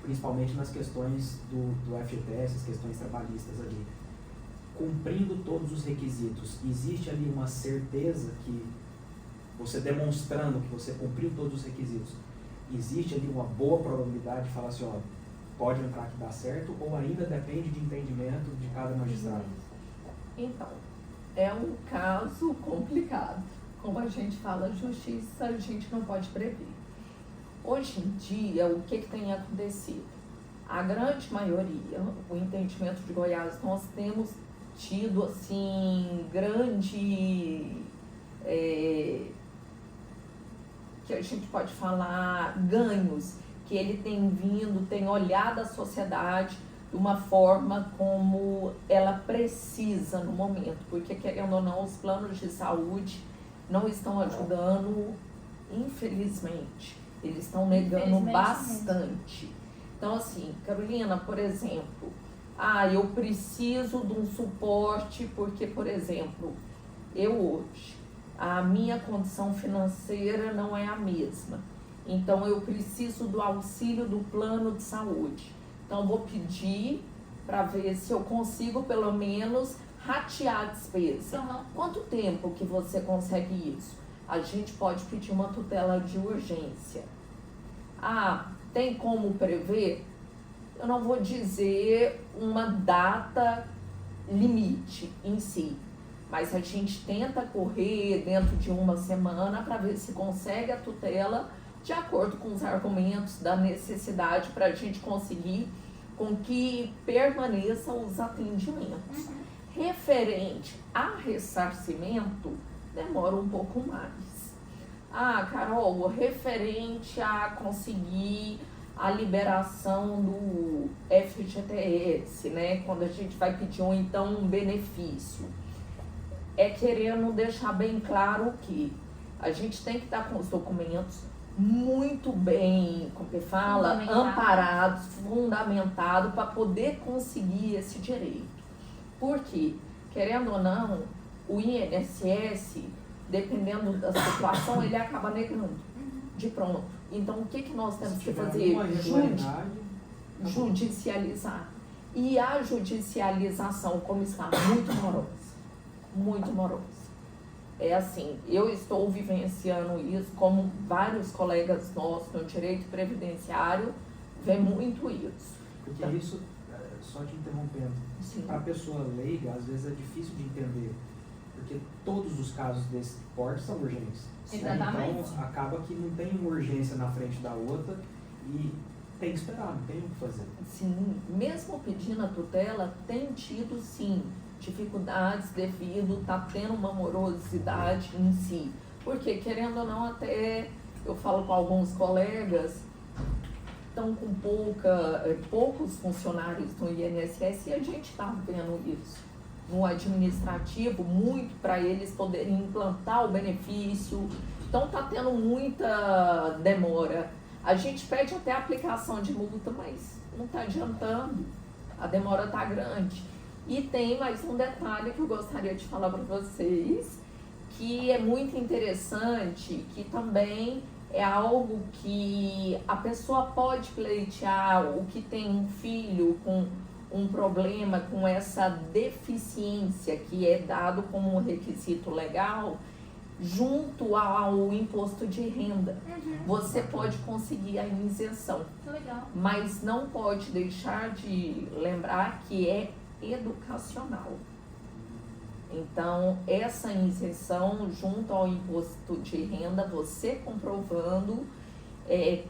principalmente nas questões do FGTS, as questões trabalhistas ali, cumprindo todos os requisitos, existe ali uma certeza que você demonstrando que você cumpriu todos os requisitos, existe ali uma boa probabilidade de falar assim, ó, pode entrar que dá certo, ou ainda depende de entendimento de cada magistrado? Então, é um caso complicado. Como a gente fala, justiça a gente não pode prever. Hoje em dia, o que tem acontecido? A grande maioria, o entendimento de Goiás, nós temos tido, assim, grande, que a gente pode falar, ganhos, que ele tem vindo, tem olhado a sociedade de uma forma como ela precisa no momento, porque, querendo ou não, os planos de saúde não estão ajudando, infelizmente. Eles estão negando bastante. Então, assim, Carolina, por exemplo, eu preciso de um suporte porque, por exemplo, eu hoje, a minha condição financeira não é a mesma. Então, eu preciso do auxílio do plano de saúde. Então, vou pedir para ver se eu consigo, pelo menos, ratear a despesa. Uhum. Quanto tempo que você consegue isso? A gente pode pedir uma tutela de urgência. Tem como prever? Eu não vou dizer uma data limite em si, mas a gente tenta correr dentro de uma semana para ver se consegue a tutela de acordo com os argumentos da necessidade para a gente conseguir com que permaneçam os atendimentos. Referente a ressarcimento, demora um pouco mais. Carol, referente a conseguir a liberação do FGTS, né? Quando a gente vai pedir então um benefício, querendo deixar bem claro que a gente tem que estar com os documentos muito bem, como que fala, amparados, fundamentados para poder conseguir esse direito. Porque, querendo ou não, o INSS, dependendo da situação, ele acaba negando de pronto. Então, o que nós temos que fazer? Judicializar. E a judicialização, como está, muito morosa. Muito morosa. É assim, eu estou vivenciando isso, como vários colegas nossos no direito previdenciário, vê muito isso. Porque isso, só te interrompendo, para a pessoa leiga, às vezes é difícil de entender, porque todos os casos desse porte são urgentes. Exatamente. Então, acaba que não tem uma urgência na frente da outra e tem que esperar, não tem o que fazer. Sim, mesmo pedindo a tutela, tem tido, sim, dificuldades devido tá tendo uma morosidade em si. Porque, querendo ou não, até eu falo com alguns colegas, estão com poucos funcionários no INSS e a gente está vendo isso no administrativo, muito para eles poderem implantar o benefício. Então está tendo muita demora. A gente pede até a aplicação de multa, mas não está adiantando. A demora está grande. E tem mais um detalhe que eu gostaria de falar para vocês, que é muito interessante, que também é algo que a pessoa pode pleitear, o que tem um filho com um problema, com essa deficiência que é dado como um requisito legal, junto ao imposto de renda. Você pode conseguir a isenção, Que legal. mas não pode deixar de lembrar que é educacional. Então, essa isenção junto ao imposto de renda, você comprovando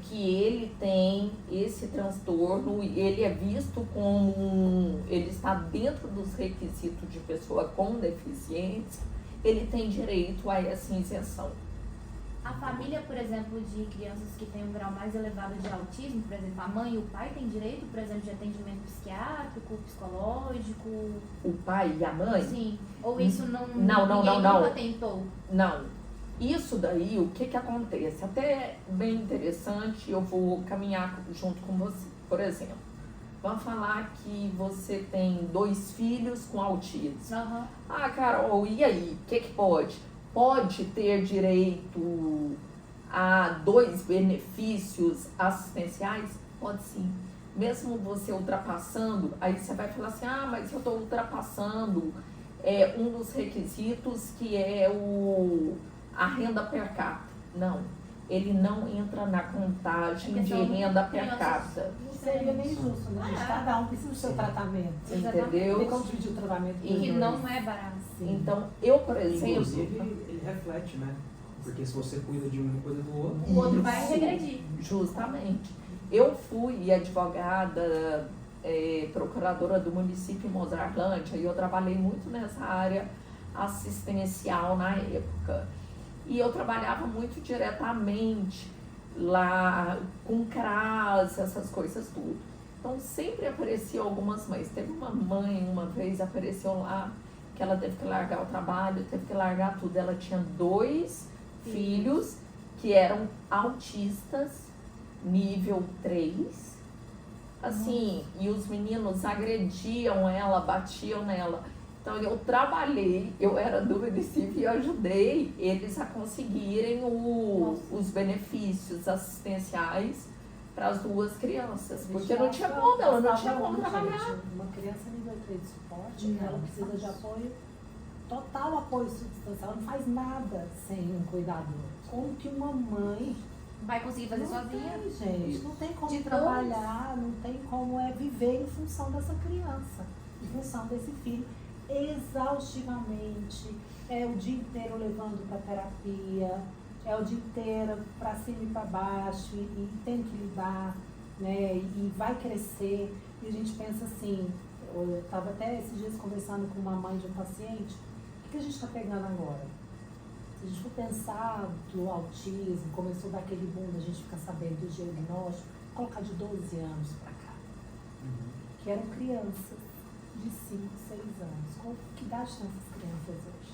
que ele tem esse transtorno, ele é visto como, ele está dentro dos requisitos de pessoa com deficiência, ele tem direito a essa isenção. A família, por exemplo, de crianças que têm um grau mais elevado de autismo, por exemplo, a mãe e o pai têm direito, por exemplo, de atendimento psiquiátrico, psicológico? O pai e a mãe? Sim. Ou isso não Não. nunca tentou? Não. Isso daí, o que acontece? Até bem interessante, eu vou caminhar junto com você. Por exemplo, vamos falar que você tem 2 filhos com autismo. Aham. Ah, Carol, e aí? O que pode? Pode ter direito a 2 benefícios assistenciais? Pode sim. Mesmo você ultrapassando, aí você vai falar assim, ah, mas eu estou ultrapassando um dos requisitos que é a renda per capita. Não, ele não entra na contagem de renda per capita. Não seria nem justo, né? gente? Cada um precisa do seu tratamento. Entendeu? Tem como dividir o tratamento E dos que dois. não é barato. Então, eu, por exemplo... Inclusive, ele reflete, né? Porque se você cuida de um e cuida do outro... O outro vai regredir. Justamente. Eu fui advogada, procuradora do município em Mozarlândia, e eu trabalhei muito nessa área assistencial na época. E eu trabalhava muito diretamente lá com CRAS, essas coisas tudo. Então sempre apareciam algumas mães. Teve uma mãe, uma vez apareceu lá, que ela teve que largar o trabalho, teve que largar tudo. Ela tinha 2 filhos que eram autistas, nível 3. Assim, e os meninos agrediam ela, batiam nela. Então eu trabalhei, eu era do município e ajudei eles a conseguirem os benefícios assistenciais para as 2 crianças. Porque não tinha como, ela não tinha como trabalhar. Gente, uma criança nível 3 de suporte, ela precisa de apoio, total apoio substancial, ela não faz nada sem um cuidador. Como que uma mãe Vai conseguir fazer não sozinha? tem, gente, não tem como De trabalhar, não tem como viver em função dessa criança, em função desse filho, exaustivamente, o dia inteiro levando para terapia, o dia inteiro para cima e para baixo, e tem que lidar, né, e vai crescer, e a gente pensa assim, eu estava até esses dias conversando com uma mãe de um paciente, o que a gente está pegando agora? Se a gente for pensar do autismo, começou daquele boom da gente ficar sabendo do diagnóstico, colocar de 12 anos para cá, que eram crianças de 5, 6 anos. Que idade têm essas crianças hoje?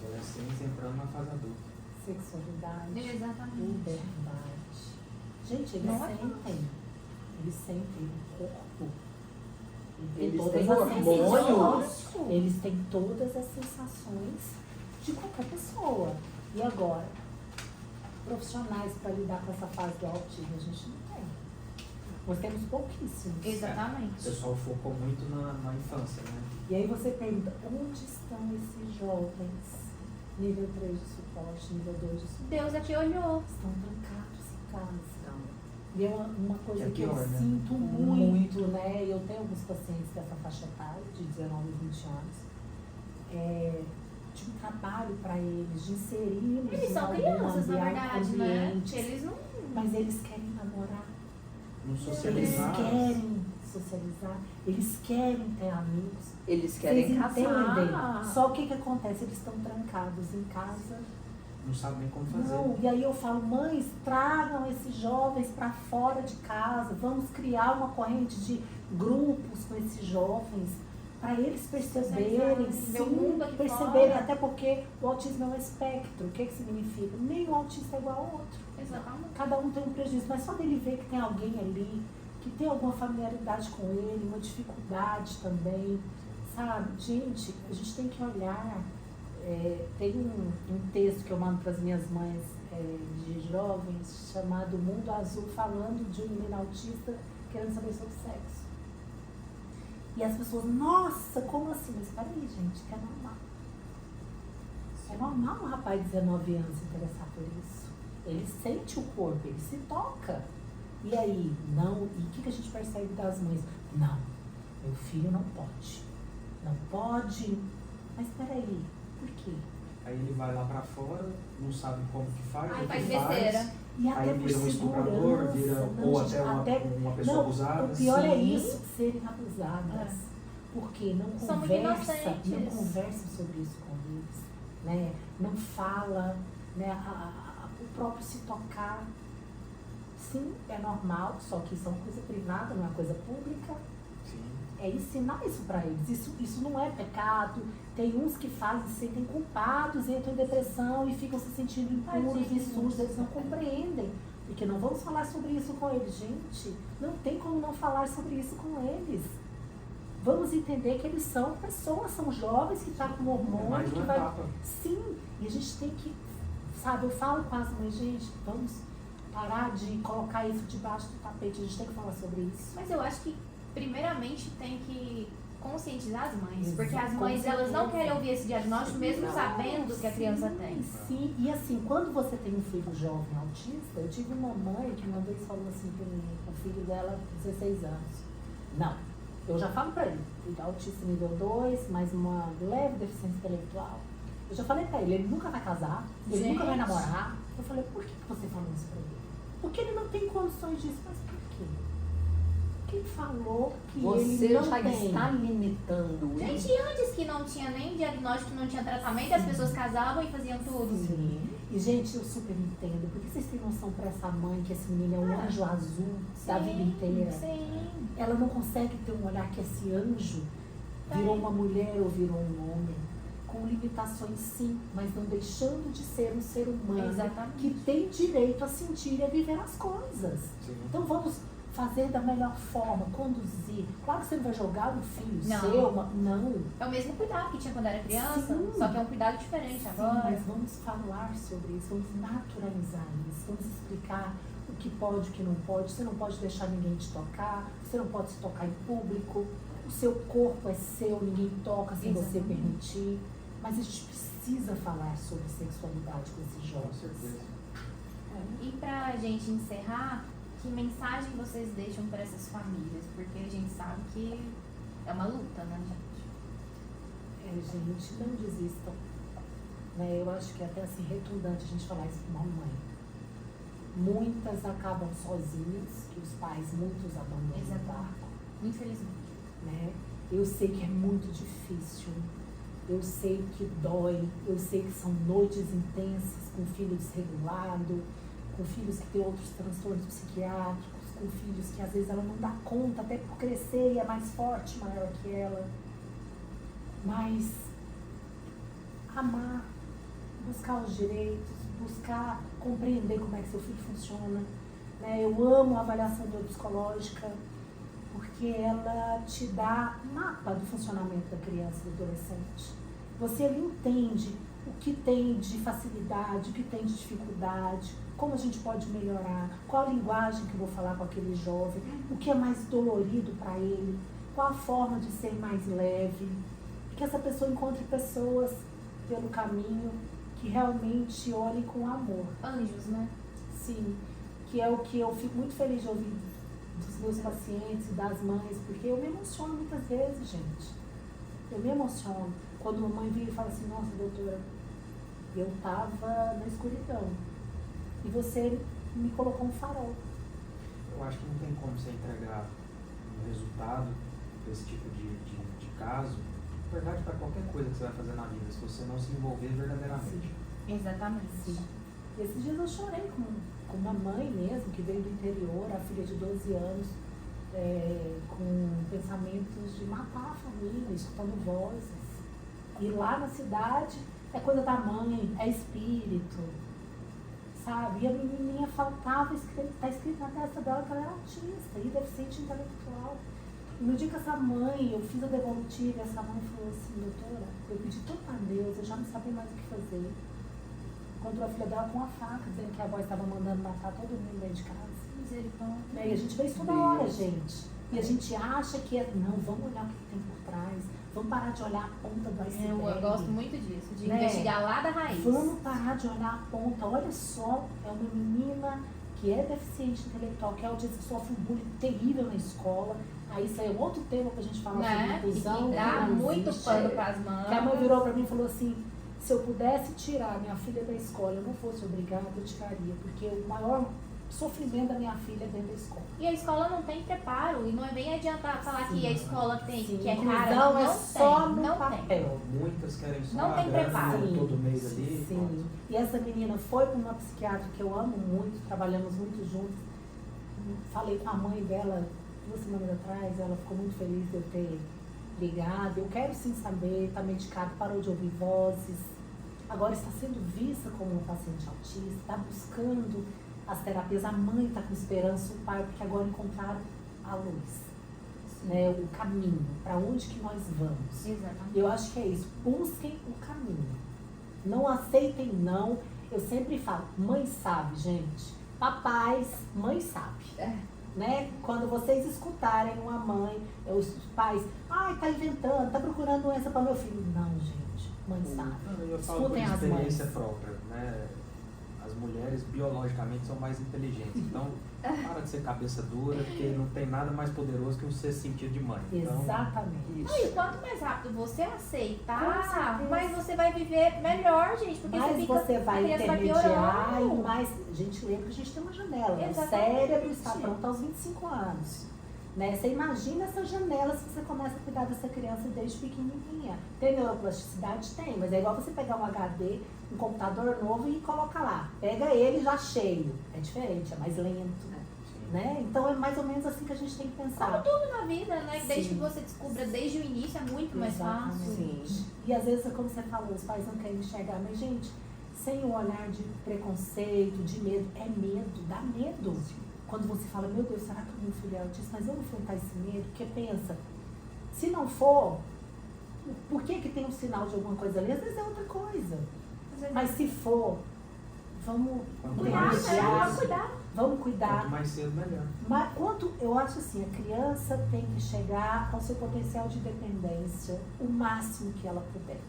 Adolescência entrando na fase adulta. Sexualidade, Exatamente. puberdade. Gente, eles Não é sentem. Eles sentem o corpo. Eles todas têm as hormônios. sensações. Eles têm todas as sensações de qualquer pessoa. E agora? Profissionais para lidar com essa fase do autismo, a gente não tem. Nós temos pouquíssimos. O Exatamente. pessoal focou muito na infância, né? E aí você pergunta, onde estão esses jovens? Nível 3 de suporte, nível 2 de suporte. Deus é que olhou. Estão trancados em casa. E é uma coisa Que é que eu pior, né? sinto muito, né? Eu tenho alguns pacientes dessa faixa etária, de 19 a 20 anos. De um trabalho para eles, de inseri-los Eles em são algum crianças, na verdade, né? ambiente. Eles não. Mas eles querem namorar, Não eles socializar. querem socializar, eles querem ter amigos. Eles querem Vocês entendem? casar. Só o que acontece? Eles estão trancados em casa. Não sabem nem como fazer. Não, e aí eu falo, mães, tragam esses jovens para fora de casa, vamos criar uma corrente de grupos com esses jovens, para eles perceberem, Ver o mundo aqui perceberem, fora. até porque o autismo é um espectro. O que significa? Nenhum autista é igual ao outro. Exatamente. Cada um tem um prejuízo, mas só dele ver que tem alguém ali que tem alguma familiaridade com ele, uma dificuldade também, sabe? Gente, a gente tem que olhar. Tem um texto que eu mando para as minhas mães de jovens, chamado Mundo Azul, falando de um menino autista querendo saber sobre sexo. E as pessoas, nossa, como assim? Mas peraí, gente, que é normal. É normal um rapaz de 19 anos se interessar por isso. Ele sente o corpo, ele se toca. E aí, não, e o que a gente percebe das mães? Não, meu filho não pode. Não pode. Mas peraí, por quê? Aí ele vai lá pra fora, não sabe como que faz, Aí o faz que faz. besteira. E até Aí por vira um estuprador, segurança, vira, não, ou gente, até uma pessoa não, abusada. o pior é Sim. isso, serem abusadas. Porque não São muito conversa, inocentes. não conversa sobre isso com eles, né? Não fala, né? O próprio se tocar. Sim, é normal, só que isso é uma coisa privada, não é uma coisa pública. Sim. É ensinar isso para eles. Isso não é pecado. Tem uns que fazem, se sentem culpados, entram em depressão e ficam se sentindo impuros e sujos. Eles não compreendem. Porque não vamos falar sobre isso com eles. Gente, não tem como não falar sobre isso com eles. Vamos entender que eles são pessoas, são jovens que estão com hormônio, Mais que uma vai... etapa. Sim, e a gente tem que, sabe, eu falo com as mães, gente, vamos parar de colocar isso debaixo do tapete, a gente tem que falar sobre isso. Mas eu acho que, primeiramente, tem que conscientizar as mães. Exato, Porque as com mães, elas não certeza. querem ouvir esse diagnóstico, mesmo Não, sabendo que a criança sim, tem. Sim, e assim, quando você tem um filho jovem autista, eu tive uma mãe que uma vez falou assim pra mim, o filho dela, 16 anos. Não, eu já falo pra ele, autista nível 2, mas uma leve deficiência intelectual. Eu já falei pra ele nunca vai casar, ele nunca vai Gente. namorar. Eu falei, por que você falou isso pra ele? Porque ele não tem condições disso, mas por quê? Quem falou que Você ele não já tem? está limitando ele. Gente, e antes que não tinha nem diagnóstico, não tinha tratamento, as pessoas casavam e faziam tudo. Sim. E, gente, eu super entendo. Porque vocês têm noção pra essa mãe que esse menino é um anjo azul da vida inteira? Sim. Ela não consegue ter um olhar que esse anjo virou uma mulher ou virou um homem. Com limitações, sim, mas não deixando de ser um ser humano Exatamente. que tem direito a sentir e a viver as coisas. Sim. Então vamos fazer da melhor forma, conduzir. Claro que você não vai jogar um filho Não. seu, não. É o mesmo cuidado que tinha quando era criança, Sim. só que é um cuidado diferente Sim, agora. mas vamos falar sobre isso, vamos naturalizar isso, vamos explicar o que pode e o que não pode. Você não pode deixar ninguém te tocar, você não pode se tocar em público, o seu corpo é seu, ninguém toca sem você Exatamente. permitir. Mas a gente precisa falar sobre sexualidade com esses Com jovens. certeza. E pra gente encerrar, que mensagem vocês deixam para essas famílias? Porque a gente sabe que é uma luta, né, gente? Gente, não desistam. Né? Eu acho que é até assim redundante a gente falar isso com uma mãe. Muitas acabam sozinhas, que os pais muitos abandonam o Exatamente. barco. Infelizmente. Né? Eu sei que é muito difícil, eu sei que dói, eu sei que são noites intensas com filho desregulado, com filhos que têm outros transtornos psiquiátricos, com filhos que às vezes ela não dá conta, até por crescer e é mais forte, maior que ela. Mas amar, buscar os direitos, buscar compreender como é que seu filho funciona. Né? Eu amo a avaliação neuropsicológica, porque ela te dá um mapa do funcionamento da criança e do adolescente. Você ali entende o que tem de facilidade, o que tem de dificuldade, como a gente pode melhorar, qual a linguagem que eu vou falar com aquele jovem, o que é mais dolorido para ele, qual a forma de ser mais leve, que essa pessoa encontre pessoas pelo caminho que realmente olhem com amor. Anjos, né? Sim, que é o que eu fico muito feliz de ouvir dos meus pacientes e das mães, porque eu me emociono muitas vezes, gente. Eu me emociono. Quando uma mãe vira e fala assim, nossa, doutora, eu estava na escuridão e você me colocou um farol. Eu acho que não tem como você entregar um resultado desse tipo de caso, na verdade, para qualquer coisa que você vai fazer na vida, se você não se envolver verdadeiramente. Exatamente. Sim. Esses dias eu chorei com uma mãe mesmo, que veio do interior, a filha de 12 anos, com pensamentos de matar a família, escutando vozes. E lá na cidade é coisa da mãe, é espírito. sabe? E a menininha faltava, tá escrito na testa dela que ela era autista e deficiente intelectual. E no dia que essa mãe, eu fiz a devolutiva, essa mãe falou assim, doutora, eu pedi tanto a Deus, eu já não sabia mais o que fazer. Encontrou a filha dela com a faca, dizendo que a avó estava mandando matar todo mundo dentro de casa. Misericórdia. E a gente vê isso toda hora, gente. E a gente acha que é, não, vamos olhar o que tem por trás, vamos parar de olhar a ponta do iceberg. Eu gosto muito disso, de Né? investigar lá da raiz. Vamos parar de olhar a ponta. Olha só, é uma menina que é deficiente intelectual, que é autista, que sofre um bullying terrível na escola. Aí isso aí é outro tema pra gente falar sobre Né? E inclusão. que dá não muito existe. pano pras mãos. Que a mãe virou pra mim e falou assim, se eu pudesse tirar minha filha da escola, eu não fosse obrigada, eu tiraria. Porque o maior sofrimento da minha filha é dentro da escola. E a escola não tem preparo, e não é bem adiantar falar que a escola tem, Sim, que é inclusão cara, não é tem, só no não papel. tem. Então, muitas querem só Não a tem grana preparo. todo mês ali. Sim. pronto. E essa menina foi para uma psiquiatra que eu amo muito, trabalhamos muito juntos. Falei com a mãe dela 2 semanas atrás, ela ficou muito feliz de eu ter ligado. Eu quero sim saber, está medicado, parou de ouvir vozes. Agora está sendo vista como um paciente autista, está buscando as terapias. A mãe está com esperança, o pai, porque agora encontraram a luz, né, o caminho, para onde que nós vamos. Exatamente. Eu acho que é isso, busquem o caminho. Não aceitem não. Eu sempre falo, mãe sabe, gente. Papais, mãe sabe. Né? Quando vocês escutarem uma mãe, os pais, ai, tá inventando, tá procurando doença para meu filho. Não, gente, mãe sabe. Eu falo por Escutem as experiência mães. própria, né? As mulheres biologicamente são mais inteligentes, então para de ser cabeça dura, porque não tem nada mais poderoso que um sexto sentido de mãe. Então, Exatamente. E quanto mais rápido você aceitar, Com certeza. mais você vai viver melhor, gente. Porque Mas fica, você vai a criança vai intermediar e piorando. mais. A gente lembra que a gente tem uma janela. Né? O Exatamente. cérebro está pronto aos 25 anos. Né? Você imagina essa janela se você começa a cuidar dessa criança desde pequenininha. Tem neuroplasticidade? Tem, mas é igual você pegar um HD, um computador novo e colocar lá. Pega ele já cheio. É diferente, é mais lento. Né? Então é mais ou menos assim que a gente tem que pensar. Como tudo na vida, né? Sim. Desde que você descubra desde o início é muito mais fácil. Exatamente. E às vezes, como você falou, os pais não querem enxergar, mas gente, sem um olhar de preconceito, de medo, é medo, dá medo. Quando você fala, meu Deus, será que o meu filho é autista? Mas eu vou enfrentar esse medo, porque pensa, se não for, por que que tem um sinal de alguma coisa ali? Às vezes é outra coisa. Mas se for, vamos Cuidar, né? intermediar, Vamos cuidar. vamos cuidar. quanto mais cedo, melhor. Mas quanto eu acho assim, a criança tem que chegar ao seu potencial de dependência o máximo que ela puder.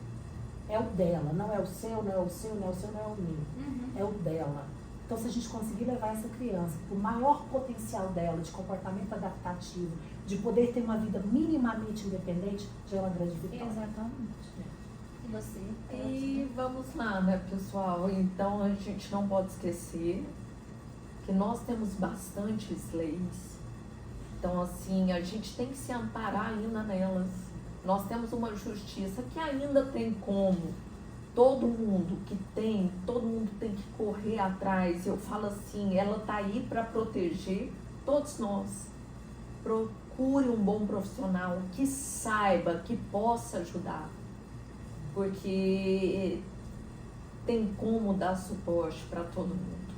É o dela, não é o seu, não é o seu, não é o seu, não é o meu. Uhum. É o dela. Então, se a gente conseguir levar essa criança para o maior potencial dela de comportamento adaptativo, de poder ter uma vida minimamente independente, já é uma grande vitória. Exatamente. E você? E vamos lá, né, pessoal? Então a gente não pode esquecer que nós temos bastantes leis. Então, assim, a gente tem que se amparar ainda nelas. Nós temos uma justiça que ainda tem como todo mundo tem que correr atrás. Eu falo assim, ela tá aí para proteger todos nós. Procure um bom profissional que saiba, que possa ajudar. Porque tem como dar suporte para todo mundo.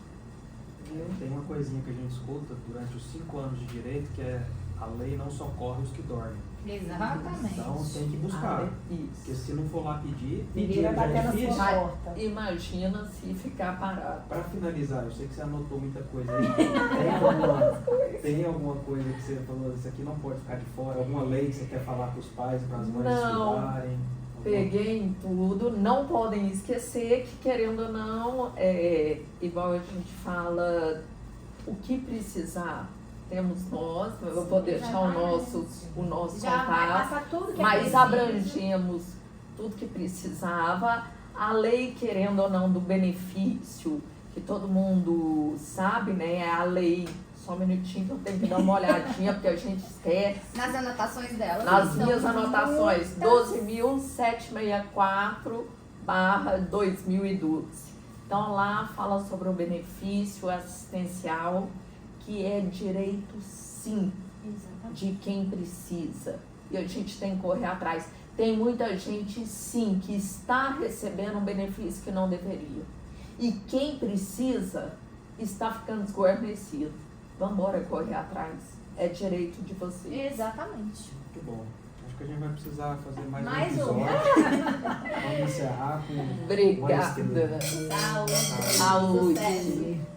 Viu? Tem uma coisinha que a gente escuta durante os 5 anos de direito, que é a lei não socorre os que dormem. Exatamente. Então tem que buscar. Isso. Porque se não for lá pedir Ninguém vai já é bater na difícil. sua porta. Imagina se ficar parado. Para finalizar, eu sei que você anotou muita coisa aí. Tem alguma coisa que você falou, isso aqui não pode ficar de fora? Alguma lei que você quer falar para os pais, para as mães Não. estudarem? Peguei em tudo, não podem esquecer que, querendo ou não, igual a gente fala, o que precisar, temos nós, eu vou deixar o nosso Já vai contato, passar tudo que é mas preciso. abrangemos tudo que precisava. A lei, querendo ou não, do benefício, que todo mundo sabe, né, é a lei. Só um minutinho que eu tenho que dar uma olhadinha, porque a gente esquece. Nas anotações dela. Nas então, minhas anotações, muitas. 12.764/2012. Então lá fala sobre o benefício assistencial, que é direito sim Exatamente. de quem precisa. E a gente tem que correr atrás. Tem muita gente sim que está recebendo um benefício que não deveria. E quem precisa está ficando desguarnecido. Vamos embora correr atrás. É direito de vocês. Exatamente. Muito bom. Acho que a gente vai precisar fazer mais um Mais um. episódio. Vamos encerrar com Obrigada. Saúde. Saúde. Sucesso.